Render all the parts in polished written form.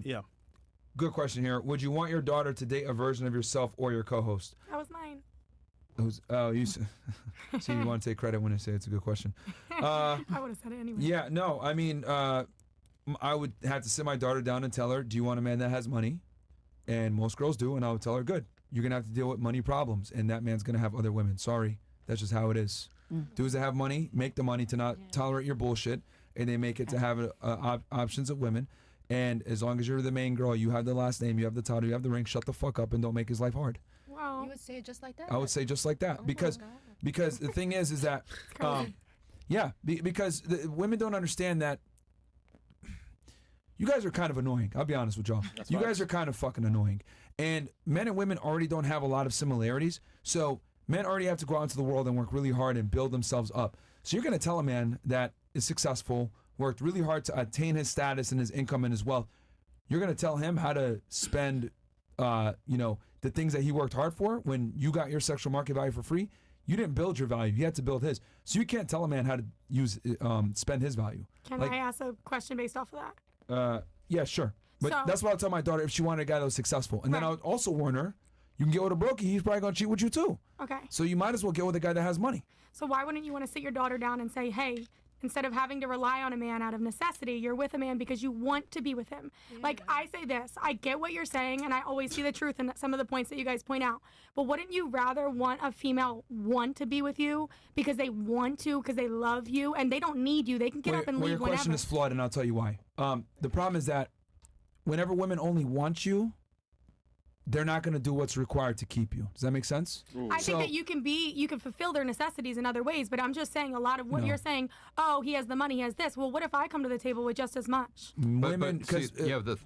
Yeah. Good question here. Would you want your daughter to date a version of yourself or your co-host? That was mine. You see, you want to take credit when I say it's a good question. I would have said it anyway. Yeah, no, I mean, I would have to sit my daughter down and tell her, do you want a man that has money? And most girls do, and I would tell her, good. You're going to have to deal with money problems, and that man's going to have other women. Sorry. That's just how it is. Dudes that have money make the money to not tolerate your bullshit, and they make it to have options of women. And as long as you're the main girl, you have the last name, you have the title, you have the ring, shut the fuck up and don't make his life hard. Wow. You would say it just like that? I would say just like that. Oh because the thing is that, because the women don't understand that you guys are kind of annoying. I'll be honest with y'all. You guys are kind of fucking annoying. And men and women already don't have a lot of similarities. So men already have to go out into the world and work really hard and build themselves up. So you're going to tell a man that is successful, worked really hard to attain his status and his income and his wealth. You're going to tell him how to spend, the things that he worked hard for when you got your sexual market value for free. You didn't build your value. You had to build his. So you can't tell a man how to spend his value. Can I ask a question based off of that? Yeah, sure. But that's what I'll tell my daughter if she wanted a guy that was successful. And then I would also warn her, you can get with a brokey, he's probably going to cheat with you too. Okay. So you might as well get with a guy that has money. So why wouldn't you want to sit your daughter down and say, hey, instead of having to rely on a man out of necessity, you're with a man because you want to be with him. Yeah. Like, I say this, I get what you're saying, and I always see the truth in some of the points that you guys point out. But wouldn't you rather want a female want to be with you because they want to, because they love you, and they don't need you. They can get up and leave your whenever. question is flawed, and I'll tell you why. The problem is that whenever women only want you, they're not going to do what's required to keep you. Does that make sense? I think that you can fulfill their necessities in other ways, but I'm just saying a lot of what you're saying, oh, he has the money, he has this. Well, what if I come to the table with just as much? Women, because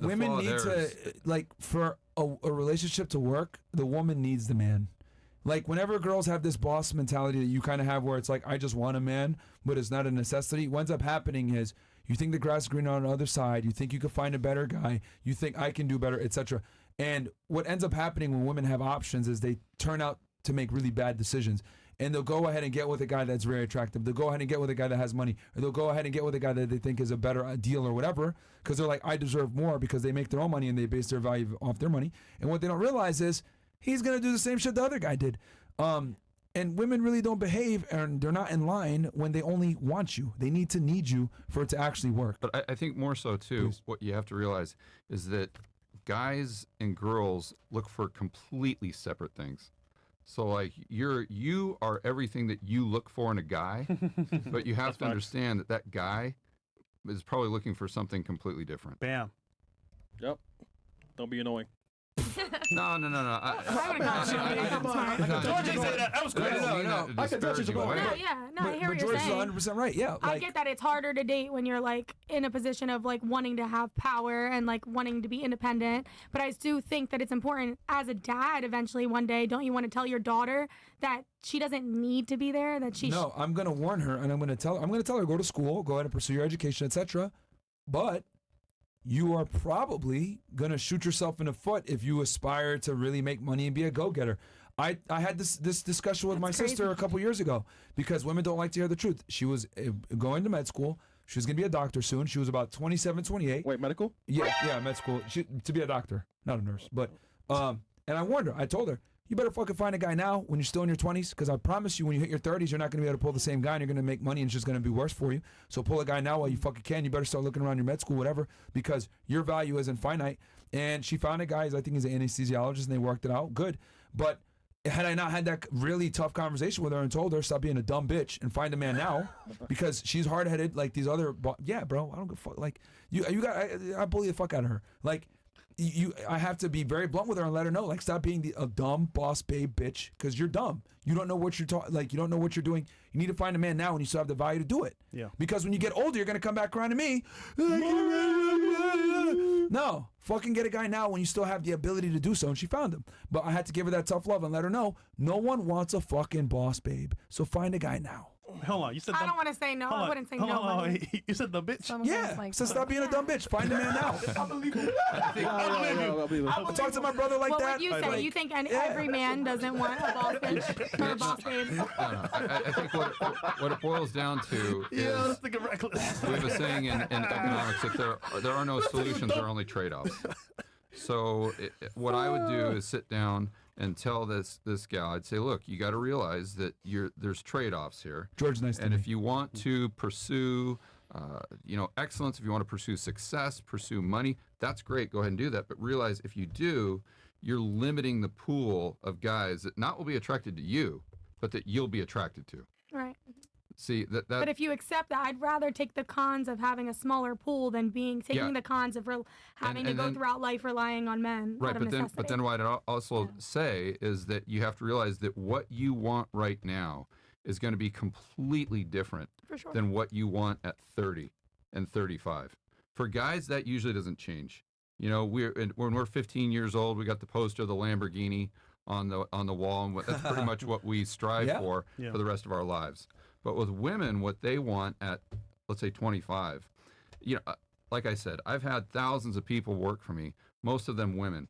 women need to, like, for a relationship to work, the woman needs the man. Like, whenever girls have this boss mentality that you kind of have where it's like, I just want a man, but it's not a necessity, what ends up happening is you think the grass is greener on the other side, you think you can find a better guy, you think I can do better, etc. And what ends up happening when women have options is they turn out to make really bad decisions. And they'll go ahead and get with a guy that's very attractive. They'll go ahead and get with a guy that has money. Or they'll go ahead and get with a guy that they think is a better deal or whatever. Because they're like, I deserve more because they make their own money and they base their value off their money. And what they don't realize is he's going to do the same shit the other guy did. And women really don't behave and they're not in line when they only want you. They need you for it to actually work. But I think more so, too, what you have to realize is that guys and girls look for completely separate things. So like you are everything that you look for in a guy, but you have to understand that guy is probably looking for something completely different. Bam. Yep. Don't be annoying. No. I would have George didn't say that. That was crazy. No. I can touch his I hear what you're George is saying. 100% right. Yeah. I get that it's harder to date when you're like in a position of like wanting to have power and like wanting to be independent. But I do think that it's important as a dad eventually one day, don't you want to tell your daughter that she doesn't need to be there, that she No, I'm going to warn her and I'm going to tell her go to school, go ahead and pursue your education, etc. But you are probably going to shoot yourself in the foot if you aspire to really make money and be a go-getter. I had this discussion with my sister a couple years ago because women don't like to hear the truth. She was going to med school. She was going to be a doctor soon. She was about 27, 28. Wait, medical? Yeah, med school. To be a doctor, not a nurse. But and I warned her. I told her, you better fucking find a guy now when you're still in your 20s because I promise you when you hit your 30s, you're not going to be able to pull the same guy and you're going to make money and it's just going to be worse for you. So pull a guy now while you fucking can. You better start looking around your med school, whatever, because your value isn't finite. And she found a guy, I think he's an anesthesiologist, and they worked it out. Good. But had I not had that really tough conversation with her and told her stop being a dumb bitch and find a man now because she's hard-headed like these other yeah, bro, I don't give a fuck. Like I bully the fuck out of her. Like I have to be very blunt with her and let her know, like, stop being a dumb boss babe bitch because you're dumb. You don't know what you're you don't know what you're doing. You need to find a man now when you still have the value to do it. Yeah. Because when you get older, you're gonna come back around to me. No, fucking get a guy now when you still have the ability to do so. And she found him. But I had to give her that tough love and let her know no one wants a fucking boss babe. So find a guy now. Hold on. You said I don't want to say no. I wouldn't say no. Buddy. You said the bitch. Yeah. So stop being a dumb bitch. Find a man now. Unbelievable. Talk to my brother like what that. What would you say? You think every man doesn't want a boss bitch or a boss babe? No. I think what it boils down to is let's think of reckless. we have a saying in economics that there are no solutions, there are only trade-offs. So what I would do is sit down and tell this gal, I'd say, look, you got to realize that there's trade-offs here. George, nice to meet you. And if you want to pursue, excellence, if you want to pursue success, pursue money, that's great. Go ahead and do that. But realize if you do, you're limiting the pool of guys that not will be attracted to you, but that you'll be attracted to. Right. See that. But if you accept that, I'd rather take the cons of having a smaller pool than taking the cons of having to go throughout life relying on men. Right, out of necessity. but then what I'd also say is that you have to realize that what you want right now is going to be completely different than what you want at 30 and 35. For guys, that usually doesn't change. You know, when we're 15 years old, we got the poster of the Lamborghini on the wall, and that's pretty much what we strive for the rest of our lives. But with women, what they want at, let's say, 25, like I said, I've had thousands of people work for me, most of them women,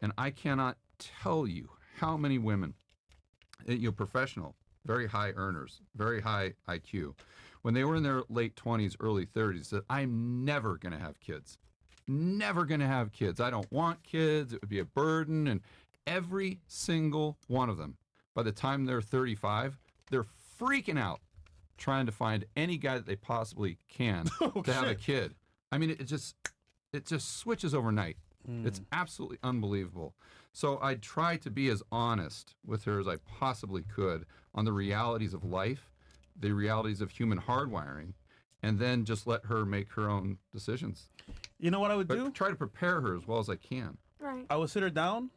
and I cannot tell you how many women, professional, very high earners, very high IQ, when they were in their late 20s, early 30s, said, I'm never going to have kids. Never going to have kids. I don't want kids. It would be a burden. And every single one of them, by the time they're 35, they're freaking out trying to find any guy that they possibly can to have a kid. I mean, it just switches overnight. It's absolutely unbelievable. So I try to be as honest with her as I possibly could on the realities of life, the realities of human hardwiring, and then just let her make her own decisions. You know what I would do? Try to prepare her as well as I can. Right. I would sit her down,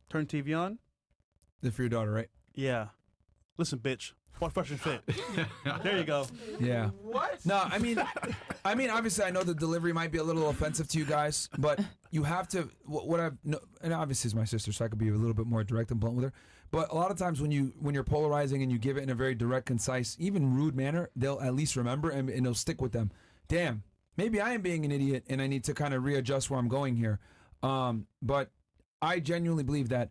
turn TV on. For your daughter, right? Yeah. Listen, bitch. What Fresh and Fit? There you go. Yeah. What? No, I mean, obviously, I know the delivery might be a little offensive to you guys, but you have to. What I've and obviously it's my sister, so I could be a little bit more direct and blunt with her. But a lot of times when you're polarizing and you give it in a very direct, concise, even rude manner, they'll at least remember and it'll stick with them. Damn, maybe I am being an idiot and I need to kind of readjust where I'm going here. But I genuinely believe that.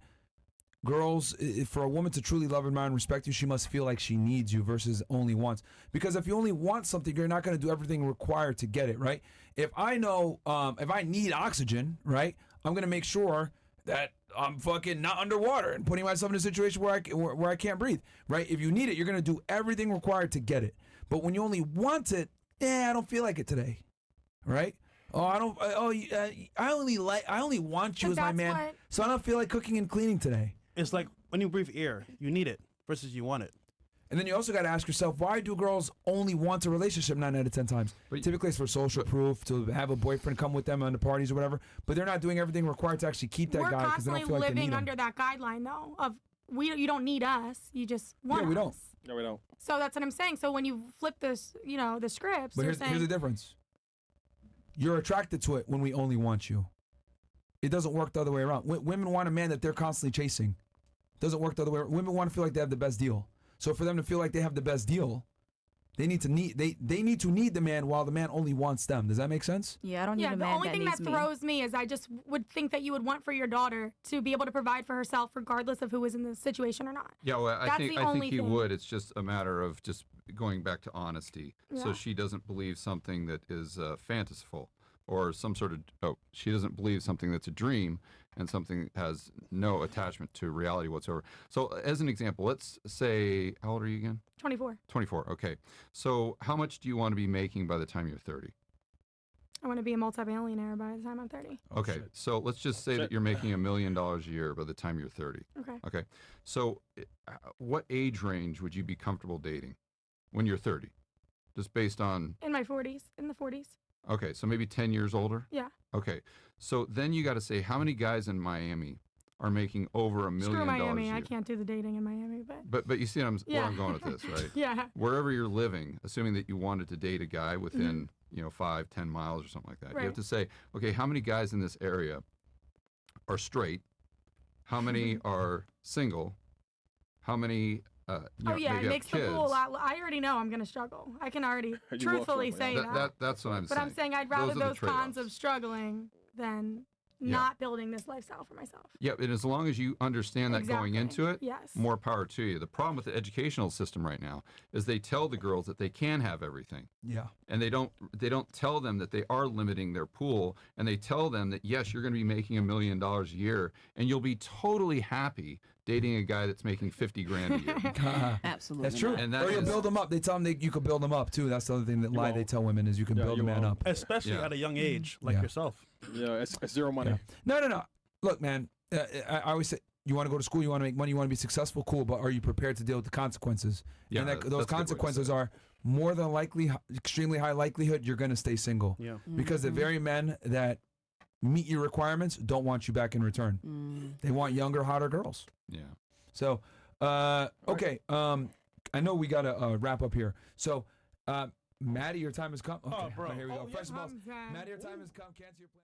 Girls, for a woman to truly love, admire, and respect you, she must feel like she needs you versus only wants. Because if you only want something, you're not going to do everything required to get it, right? If I know, if I need oxygen, right, I'm going to make sure that I'm fucking not underwater and putting myself in a situation where I can't breathe, right? If you need it, you're going to do everything required to get it. But when you only want it, I don't feel like it today, right? Oh, I don't. I only want you as my man, so I don't feel like cooking and cleaning today. It's like when you breathe air, you need it versus you want it. And then you also got to ask yourself, why do girls only want a relationship 9 out of 10 times? Typically it's for social proof, to have a boyfriend come with them on the parties or whatever, but they're not doing everything required to actually keep that guy because they don't feel like they need him. We're constantly living under that guideline, though, of you don't need us, you just want us. Yeah, we don't. No, we don't. So that's what I'm saying. So when you flip this, the scripts, but here's the difference. You're attracted to it when we only want you. It doesn't work the other way around. Women want a man that they're constantly chasing. Doesn't work the other way around. Women want to feel like they have the best deal. So for them to feel like they have the best deal, they need to need the man while the man only wants them. Does that make sense? Yeah, I don't need a man that needs me. The only thing that throws me is I just would think that you would want for your daughter to be able to provide for herself regardless of who is in the situation or not. Yeah, well, I think he would. It's just a matter of just going back to honesty. Yeah. So she doesn't believe something that is fantastical or some sort of, she doesn't believe something that's a dream and something that has no attachment to reality whatsoever. So as an example, let's say, how old are you again? 24. 24, okay. So how much do you want to be making by the time you're 30? I want to be a multi-billionaire by the time I'm 30. Okay, so let's just say that you're making $1 million a year by the time you're 30. Okay. So what age range would you be comfortable dating when you're 30? Just based on... In my 40s, in the 40s. Okay, so maybe 10 years older? Yeah. Okay, so then you got to say how many guys in Miami are making over $1 million Screw Miami, a year? I can't do the dating in Miami, But you see where I'm going with this, right? Yeah. Wherever you're living, assuming that you wanted to date a guy within, 5-10 miles or something like that, you have to say, okay, how many guys in this area are straight? How many are single? How many Oh yeah, maybe it makes have kids. the pool a lot. I already know I'm gonna struggle. I can already truthfully say that. That's what I'm But saying. I'm saying I'd rather Those are the those cons of trade-offs. struggling than not building this lifestyle for myself. Yeah, and as long as you understand that going into it, Yes. more power to you. The problem with the educational system right now is they tell the girls that they can have everything. Yeah. And they don't tell them that they are limiting their pool, and they tell them that yes, you're going to be making $1 million a year and you'll be totally happy dating a guy that's making 50 grand a year. Absolutely. That's true. And that or you is- build them up. They tell them you can build them up too. That's the other thing that lie they tell women is you can build a man up. Especially at a young age, like yourself. Yeah, it's zero money. Yeah. No. Look, man, I always say you want to go to school, you want to make money, you want to be successful, cool, but are you prepared to deal with the consequences? Yeah, and that's a good those way to consequences say it. are more than likely, extremely high likelihood you're going to stay single. Yeah. Because the very men that meet your requirements don't want you back in return. They want younger, hotter girls. Yeah. So, okay. I know we got to wrap up here. So, Maddie, your time has come. Okay, bro. here we go. Oh, First of all, yeah. Maddie, your time has come. Cancel your plan.